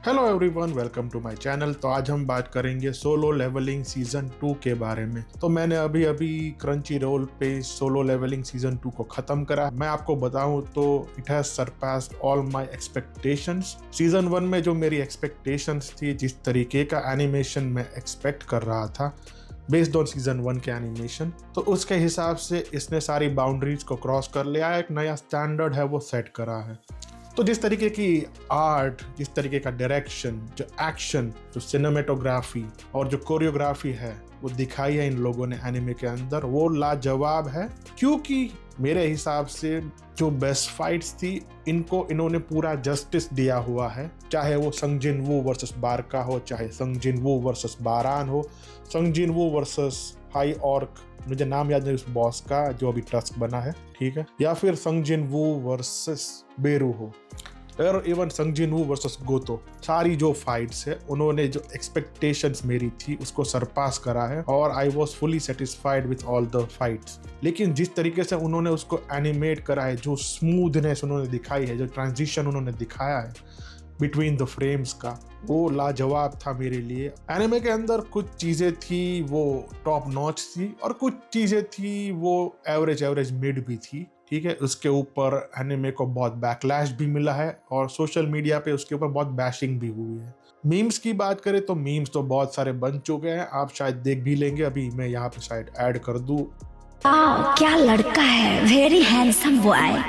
Hello everyone, welcome to my channel. तो आज हम बात करेंगे सोलो लेवलिंग सीजन 2 के बारे में। तो मैंने अभी अभी क्रंची रोल पे सोलो लेवलिंग सीजन 2 को खत्म करा। मैं आपको बताऊं तो it has surpassed all my expectations. Season 1 में जो मेरी एक्सपेक्टेशंस थी, जिस तरीके का एनिमेशन मैं एक्सपेक्ट कर रहा था बेस्ड ऑन सीजन 1 के एनिमेशन, तो उसके हिसाब से इसने सारी बाउंड्रीज को क्रॉस कर लिया है। एक नया स्टैंडर्ड है वो सेट करा है। तो जिस तरीके की आर्ट, जिस तरीके का डायरेक्शन, जो एक्शन, जो सिनेमेटोग्राफी और जो कोरियोग्राफी है वो दिखाई है इन लोगों ने एनिमे के अंदर, वो लाजवाब है। क्योंकि मेरे हिसाब से जो बेस्ट फाइट्स थी, इन्होंने पूरा जस्टिस दिया हुआ है। चाहे वो संग जिन वू वर्सेस बारका हो, चाहे संग जिन वू वर्सेस बारान हो, संग जिन वू वर्सेस हाई ऑर्क, मुझे नाम याद नहीं उस बॉस का जो अभी टस्क बना है, ठीक है, या फिर संग जिन वू वर्सेस बेरू हो, और इवन संग जिन वू वर्सेस गोतो। सारी जो फाइट्स है, उन्होंने जो एक्सपेक्टेशंस मेरी थी उसको सरपास करा है और I was fully satisfied with all the fights. लेकिन जिस तरीके से उन्होंने उसको एनिमेट करा है, जो स्मूथनेस उन्होंने दिखाई है, जो ट्रांजिशन उन्होंने दिखाया है बिटवीन द फ्रेम्स का, वो लाजवाब था मेरे लिए। एनिमे के अंदर कुछ चीज़ें थी वो टॉप नॉच थी और कुछ चीज़ें थी वो एवरेज मिड भी थी, ठीक है। उसके ऊपर एनिमे को बहुत बैकलैश भी मिला है और सोशल मीडिया पे उसके ऊपर बहुत बैशिंग भी हुई है। मीम्स की बात करें तो मीम्स तो बहुत सारे बन चुके हैं, आप शायद देख भी लेंगे। अभी मैं यहाँ पे शायद ऐड कर दूँ। क्या लड़का है, वेरी हैंडसम बॉय।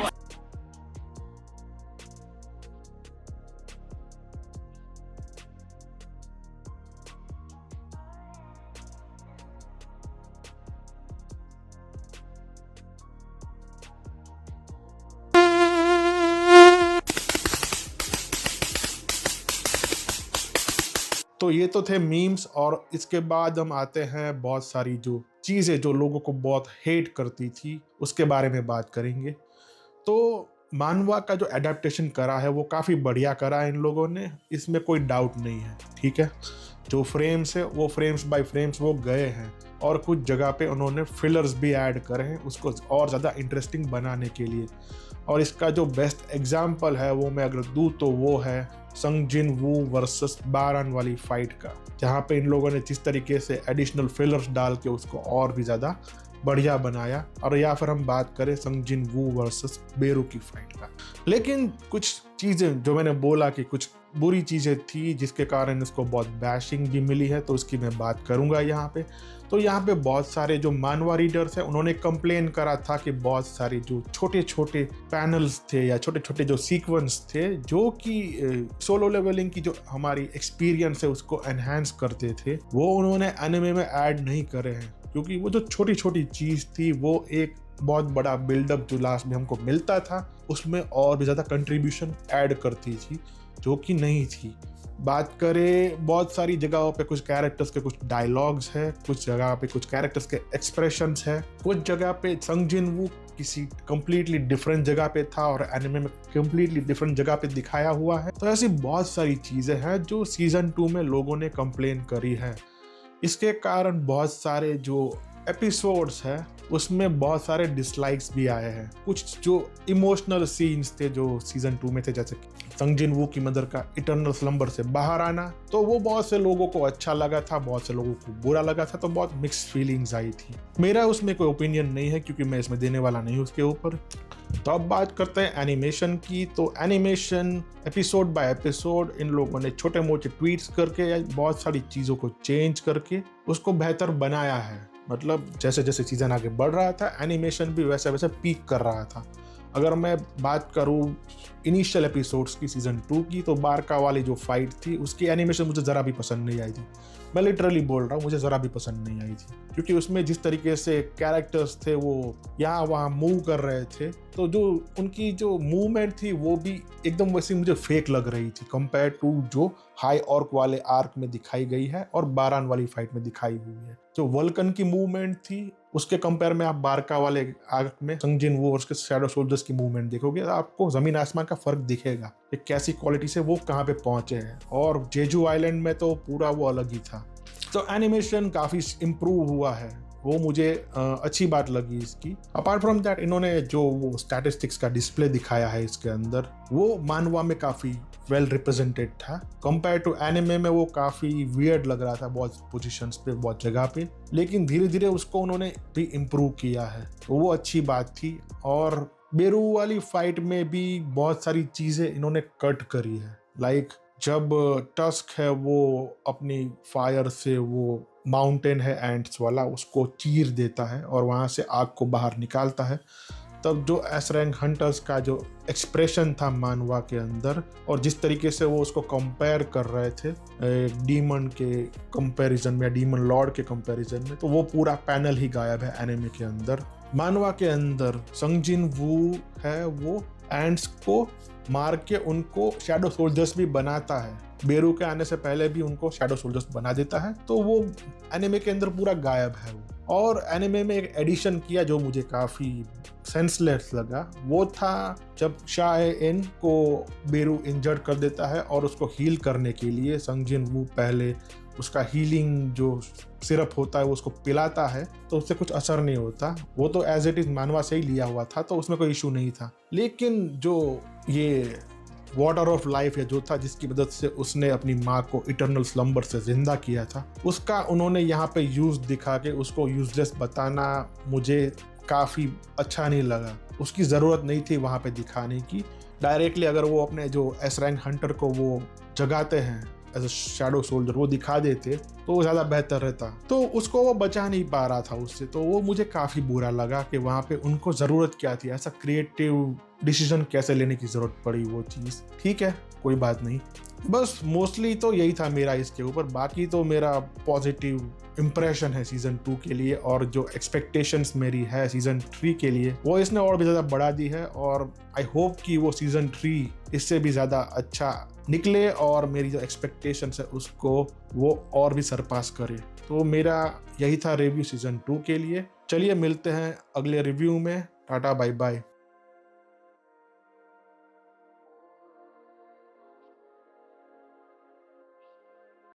तो ये तो थे मीम्स, और इसके बाद हम आते हैं बहुत सारी जो चीज़ें जो लोगों को बहुत हेट करती थी उसके बारे में बात करेंगे। तो मानवा का जो एडेप्टेशन करा है वो काफ़ी बढ़िया करा है इन लोगों ने, इसमें कोई डाउट नहीं है, ठीक है। जो फ्रेम्स है वो फ्रेम्स बाय फ्रेम्स वो गए हैं और कुछ जगह पे उन्होंने फिलर्स भी ऐड करे हैं उसको और ज़्यादा इंटरेस्टिंग बनाने के लिए। और इसका जो बेस्ट एग्जाम्पल है वो मैं अगर दूँ तो वो है संग जिन वू वर्सेस बारान वाली फाइट का, जहाँ पे इन लोगों ने जिस तरीके से एडिशनल फिलर्स डाल के उसको और भी ज़्यादा बढ़िया बनाया। और या फिर हम बात करें संग जिन वू वर्सेस बेरू की फाइट का। लेकिन कुछ चीज़ें जो मैंने बोला कि कुछ बुरी चीज़ें थी जिसके कारण इसको बहुत बैशिंग भी मिली है, तो उसकी मैं बात करूंगा यहाँ पे। तो यहाँ पे बहुत सारे जो मानवा रीडर्स हैं उन्होंने कंप्लेन करा था कि बहुत सारे जो छोटे छोटे पैनल्स थे या छोटे छोटे जो सीक्वेंस थे जो कि सोलो लेवलिंग की जो हमारी एक्सपीरियंस है उसको एनहांस करते थे, वो उन्होंने एनिमे में ऐड नहीं करे हैं। क्योंकि वो जो छोटी छोटी चीज़ थी वो एक बहुत बड़ा बिल्डअप जो लास्ट में हमको मिलता था उसमें और भी ज़्यादा कंट्रीब्यूशन ऐड करती थी, जो कि नहीं थी। बात करें बहुत सारी जगहों पे कुछ कैरेक्टर्स के कुछ डायलॉग्स है, कुछ जगह पे कुछ कैरेक्टर्स के एक्सप्रेशंस है, कुछ जगह पे संग जिन वू किसी कंप्लीटली डिफरेंट जगह पे था और एनिमे में कंप्लीटली डिफरेंट जगह पे दिखाया हुआ है। तो ऐसी बहुत सारी चीज़ें हैं जो सीजन 2 में लोगों ने कंप्लेन करी है। इसके कारण बहुत सारे जो एपिसोड्स हैं उसमें बहुत सारे डिसलाइक्स भी आए हैं। कुछ जो इमोशनल सीन्स थे जो सीजन 2 में थे, जैसे संग जिन वू की मदर का इटर्नल स्लंबर से बाहर आना, तो वो बहुत से लोगों को अच्छा लगा था, बहुत से लोगों को बुरा लगा था, तो बहुत मिक्स्ड फीलिंग्स आई थी। मेरा उसमें कोई ओपिनियन नहीं है क्योंकि मैं इसमें देने वाला नहीं उसके ऊपर। तो अब बात करते हैं एनिमेशन की। तो animation episode by episode in लोगों ने छोटे मोटे ट्वीट्स करके या बहुत सारी चीज़ों को चेंज करके उसको बेहतर बनाया है। मतलब जैसे जैसे सीजन आगे बढ़ रहा था एनिमेशन भी वैसे वैसे पीक कर रहा था। अगर मैं बात करूँ इनिशियल एपिसोड्स की सीजन 2 की, तो बारका वाली जो फाइट थी उसकी एनिमेशन मुझे ज़रा भी पसंद नहीं आई थी। मैं लिटरली बोल रहा हूँ, मुझे ज़रा भी पसंद नहीं आई थी, क्योंकि उसमें जिस तरीके से कैरेक्टर्स थे वो यहाँ वहाँ मूव कर रहे थे, तो जो उनकी जो मूवमेंट थी वो भी एकदम वैसी मुझे फेक लग रही थी कंपेयर टू जो हाई ऑर्क वाले आर्क में दिखाई गई है और बारान वाली फाइट में दिखाई हुई है। जो वल्कन की मूवमेंट थी उसके कंपेयर में आप बारका वाले आर्क में संग जिन वू और उसके शैडो सोल्जर्स की मूवमेंट देखोगे तो आपको जमीन आसमान का फर्क दिखेगा कि कैसी क्वालिटी से वो कहाँ पे पहुंचे हैं। और जेजू आइलैंड में तो पूरा वो अलग ही था। तो एनिमेशन काफ़ी इम्प्रूव हुआ है, वो मुझे अच्छी बात लगी इसकी। अपार्ट फ्रॉम दैट इन्होंने जो वो स्टैटिस्टिक्स का डिस्प्ले दिखाया है इसके अंदर, वो मानवा में काफ़ी वेल रिप्रेजेंटेड था। कंपेयर टू एनिमे में वो काफ़ी वियर्ड लग रहा था बहुत पोजीशंस पे, बहुत जगह पे, लेकिन धीरे धीरे उसको उन्होंने भी इम्प्रूव किया है, तो वो अच्छी बात थी। और बेरू वाली फाइट में भी बहुत सारी चीज़ें इन्होंने कट करी है। लाइक जब टस्क है वो अपनी फायर से वो माउंटेन है एंट्स वाला, उसको चीर देता है और वहाँ से आग को बाहर निकालता है, तब जो एस रैंक हंटर्स का जो एक्सप्रेशन था मानवा के अंदर, और जिस तरीके से वो उसको कंपेयर कर रहे थे डीमन के कंपैरिजन में, डीमन लॉर्ड के कंपैरिजन में, तो वो पूरा पैनल ही गायब है एनिमे के अंदर। मानवा के अंदर संगजिन वू है, वो एंट्स को मार के उनको शैडो सोल्जर्स भी बनाता है। बेरू के आने से पहले भी उनको शैडो सोल्जर्स बना देता है, तो वो एनिमे के अंदर पूरा गायब है वो। और एनिमे में एक एडिशन किया जो मुझे काफ़ी सेंसलेस लगा, वो था जब शाह इन को बेरू इंजर्ड कर देता है और उसको हील करने के लिए संगजिन वू पहले उसका हीलिंग जो सिरप होता है वो उसको पिलाता है, तो उससे कुछ असर नहीं होता। वो तो एज इट इज़ मानवा से ही लिया हुआ था, तो उसमें कोई इशू नहीं था। लेकिन जो ये वाटर ऑफ लाइफ है जो था, जिसकी मदद से उसने अपनी माँ को इटर्नल स्लम्बर से जिंदा किया था, उसका उन्होंने यहाँ पे यूज दिखा के उसको यूजलेस बताना मुझे काफ़ी अच्छा नहीं लगा। उसकी ज़रूरत नहीं थी वहाँ पे दिखाने की। डायरेक्टली अगर वो अपने जो एस रैंक हंटर को वो जगाते हैं एज अ शैडो सोल्जर, वो दिखा देते तो वो ज़्यादा बेहतर रहता। तो उसको वो बचा नहीं पा रहा था उससे, तो वो मुझे काफ़ी बुरा लगा कि वहाँ पे उनको ज़रूरत क्या थी, ऐसा क्रिएटिव डिसीजन कैसे लेने की ज़रूरत पड़ी वो चीज़। ठीक है, कोई बात नहीं। बस मोस्टली तो यही था मेरा इसके ऊपर। बाकी तो मेरा पॉजिटिव इम्प्रेशन है सीज़न 2 के लिए, और जो एक्सपेक्टेशंस मेरी है सीज़न 3 के लिए वो इसने और भी ज़्यादा बढ़ा दी है। और आई होप कि वो सीज़न 3 इससे भी ज़्यादा अच्छा निकले और मेरी जो एक्सपेक्टेशंस है उसको वो और भी सरपास करे। तो मेरा यही था रिव्यू सीज़न 2 के लिए। चलिए मिलते हैं अगले रिव्यू में। Tata bye bye.